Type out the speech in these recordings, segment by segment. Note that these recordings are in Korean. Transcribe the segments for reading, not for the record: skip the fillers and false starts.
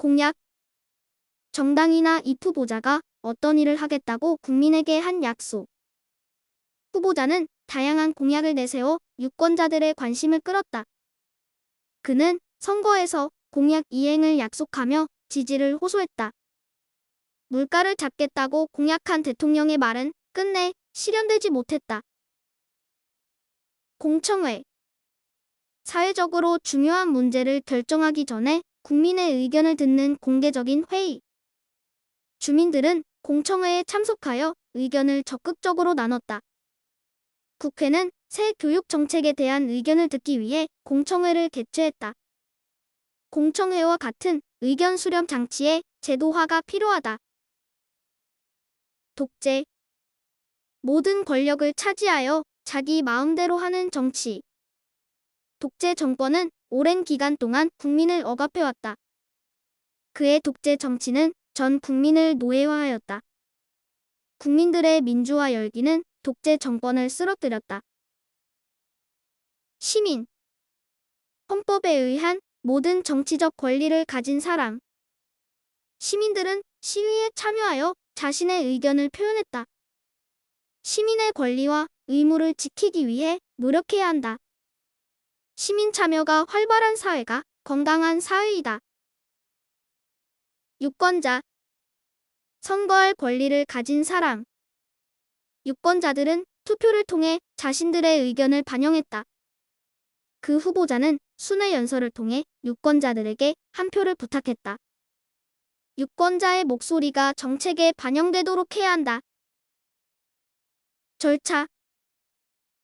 공약. 정당이나 이 후보자가 어떤 일을 하겠다고 국민에게 한 약속. 후보자는 다양한 공약을 내세워 유권자들의 관심을 끌었다. 그는 선거에서 공약 이행을 약속하며 지지를 호소했다. 물가를 잡겠다고 공약한 대통령의 말은 끝내 실현되지 못했다. 공청회. 사회적으로 중요한 문제를 결정하기 전에 국민의 의견을 듣는 공개적인 회의. 주민들은 공청회에 참석하여 의견을 적극적으로 나눴다. 국회는 새 교육 정책에 대한 의견을 듣기 위해 공청회를 개최했다. 공청회와 같은 의견 수렴 장치의 제도화가 필요하다. 독재. 모든 권력을 차지하여 자기 마음대로 하는 정치. 독재 정권은 오랜 기간 동안 국민을 억압해왔다. 그의 독재 정치는 전 국민을 노예화하였다. 국민들의 민주화 열기는 독재 정권을 쓰러뜨렸다. 시민. 헌법에 의한 모든 정치적 권리를 가진 사람. 시민들은 시위에 참여하여 자신의 의견을 표현했다. 시민의 권리와 의무를 지키기 위해 노력해야 한다. 시민 참여가 활발한 사회가 건강한 사회이다. 유권자. 선거할 권리를 가진 사람. 유권자들은 투표를 통해 자신들의 의견을 반영했다. 그 후보자는 순회 연설을 통해 유권자들에게 한 표를 부탁했다. 유권자의 목소리가 정책에 반영되도록 해야 한다. 절차.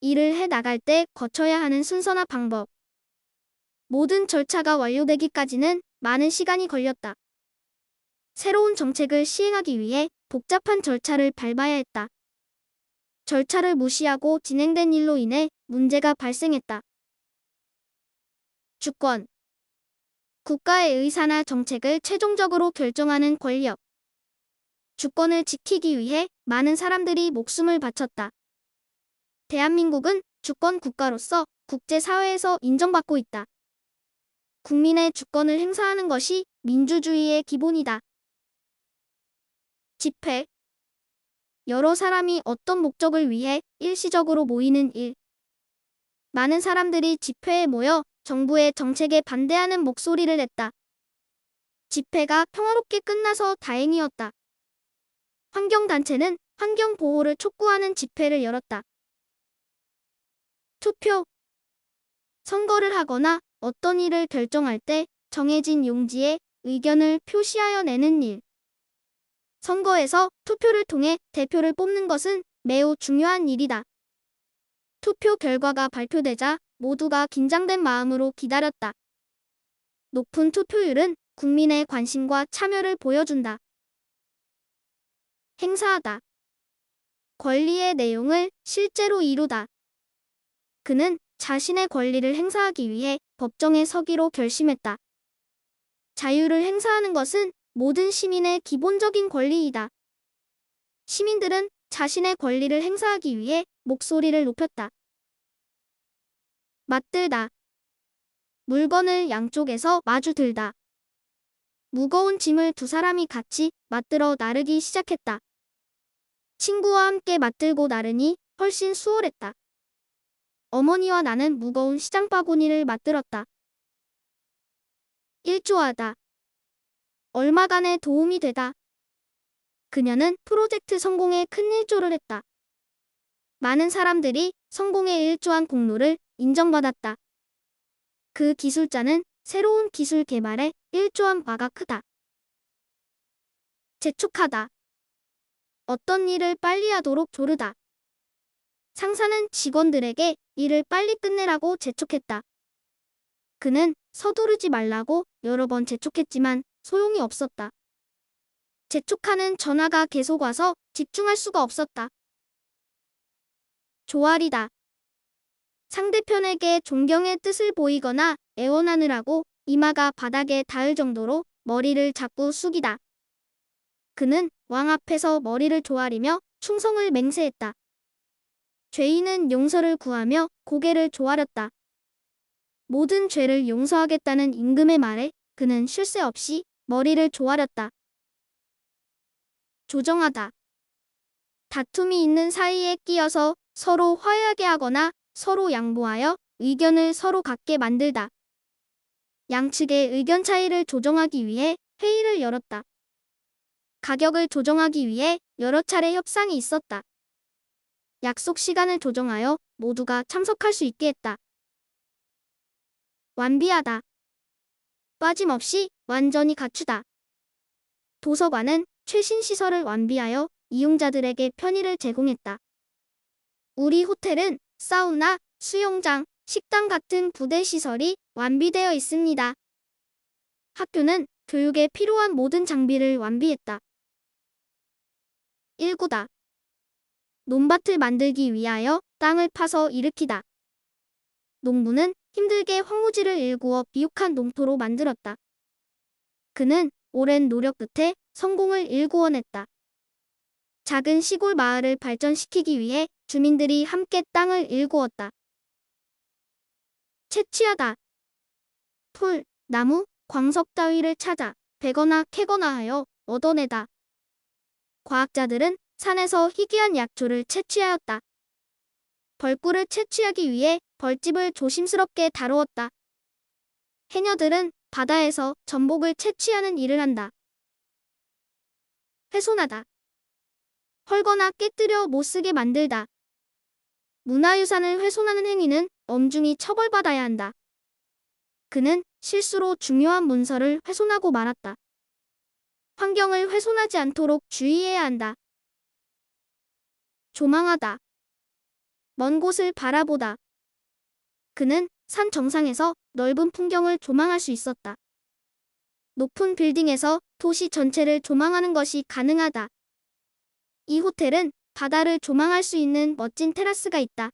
일을 해 나갈 때 거쳐야 하는 순서나 방법. 모든 절차가 완료되기까지는 많은 시간이 걸렸다. 새로운 정책을 시행하기 위해 복잡한 절차를 밟아야 했다. 절차를 무시하고 진행된 일로 인해 문제가 발생했다. 주권. 국가의 의사나 정책을 최종적으로 결정하는 권력. 주권을 지키기 위해 많은 사람들이 목숨을 바쳤다. 대한민국은 주권 국가로서 국제사회에서 인정받고 있다. 국민의 주권을 행사하는 것이 민주주의의 기본이다. 집회. 여러 사람이 어떤 목적을 위해 일시적으로 모이는 일. 많은 사람들이 집회에 모여 정부의 정책에 반대하는 목소리를 냈다. 집회가 평화롭게 끝나서 다행이었다. 환경단체는 환경 보호를 촉구하는 집회를 열었다. 투표. 선거를 하거나 어떤 일을 결정할 때 정해진 용지에 의견을 표시하여 내는 일. 선거에서 투표를 통해 대표를 뽑는 것은 매우 중요한 일이다. 투표 결과가 발표되자 모두가 긴장된 마음으로 기다렸다. 높은 투표율은 국민의 관심과 참여를 보여준다. 행사하다. 권리의 내용을 실제로 이루다. 그는 자신의 권리를 행사하기 위해 법정에 서기로 결심했다. 자유를 행사하는 것은 모든 시민의 기본적인 권리이다. 시민들은 자신의 권리를 행사하기 위해 목소리를 높였다. 맞들다. 물건을 양쪽에서 마주 들다. 무거운 짐을 두 사람이 같이 맞들어 나르기 시작했다. 친구와 함께 맞들고 나르니 훨씬 수월했다. 어머니와 나는 무거운 시장 바구니를 맞들었다. 일조하다. 얼마간의 도움이 되다. 그녀는 프로젝트 성공에 큰 일조를 했다. 많은 사람들이 성공에 일조한 공로를 인정받았다. 그 기술자는 새로운 기술 개발에 일조한 바가 크다. 재촉하다. 어떤 일을 빨리 하도록 조르다. 상사는 직원들에게 일을 빨리 끝내라고 재촉했다. 그는 서두르지 말라고 여러 번 재촉했지만 소용이 없었다. 재촉하는 전화가 계속 와서 집중할 수가 없었다. 조아리다. 상대편에게 존경의 뜻을 보이거나 애원하느라고 이마가 바닥에 닿을 정도로 머리를 자꾸 숙이다. 그는 왕 앞에서 머리를 조아리며 충성을 맹세했다. 죄인은 용서를 구하며 고개를 조아렸다. 모든 죄를 용서하겠다는 임금의 말에 그는 쉴 새 없이 머리를 조아렸다. 조정하다. 다툼이 있는 사이에 끼어서 서로 화해하게 하거나 서로 양보하여 의견을 서로 같게 만들다. 양측의 의견 차이를 조정하기 위해 회의를 열었다. 가격을 조정하기 위해 여러 차례 협상이 있었다. 약속 시간을 조정하여 모두가 참석할 수 있게 했다. 완비하다. 빠짐없이 완전히 갖추다. 도서관은 최신 시설을 완비하여 이용자들에게 편의를 제공했다. 우리 호텔은 사우나, 수영장, 식당 같은 부대 시설이 완비되어 있습니다. 학교는 교육에 필요한 모든 장비를 완비했다. 1구다. 논밭을 만들기 위하여 땅을 파서 일으키다. 농부는 힘들게 황무지를 일구어 비옥한 농토로 만들었다. 그는 오랜 노력 끝에 성공을 일구어냈다. 작은 시골 마을을 발전시키기 위해 주민들이 함께 땅을 일구었다. 채취하다. 풀, 나무, 광석 따위를 찾아 베거나 캐거나 하여 얻어내다. 과학자들은 산에서 희귀한 약초를 채취하였다. 벌꿀을 채취하기 위해 벌집을 조심스럽게 다루었다. 해녀들은 바다에서 전복을 채취하는 일을 한다. 훼손하다. 헐거나 깨뜨려 못쓰게 만들다. 문화유산을 훼손하는 행위는 엄중히 처벌받아야 한다. 그는 실수로 중요한 문서를 훼손하고 말았다. 환경을 훼손하지 않도록 주의해야 한다. 조망하다. 먼 곳을 바라보다. 그는 산 정상에서 넓은 풍경을 조망할 수 있었다. 높은 빌딩에서 도시 전체를 조망하는 것이 가능하다. 이 호텔은 바다를 조망할 수 있는 멋진 테라스가 있다.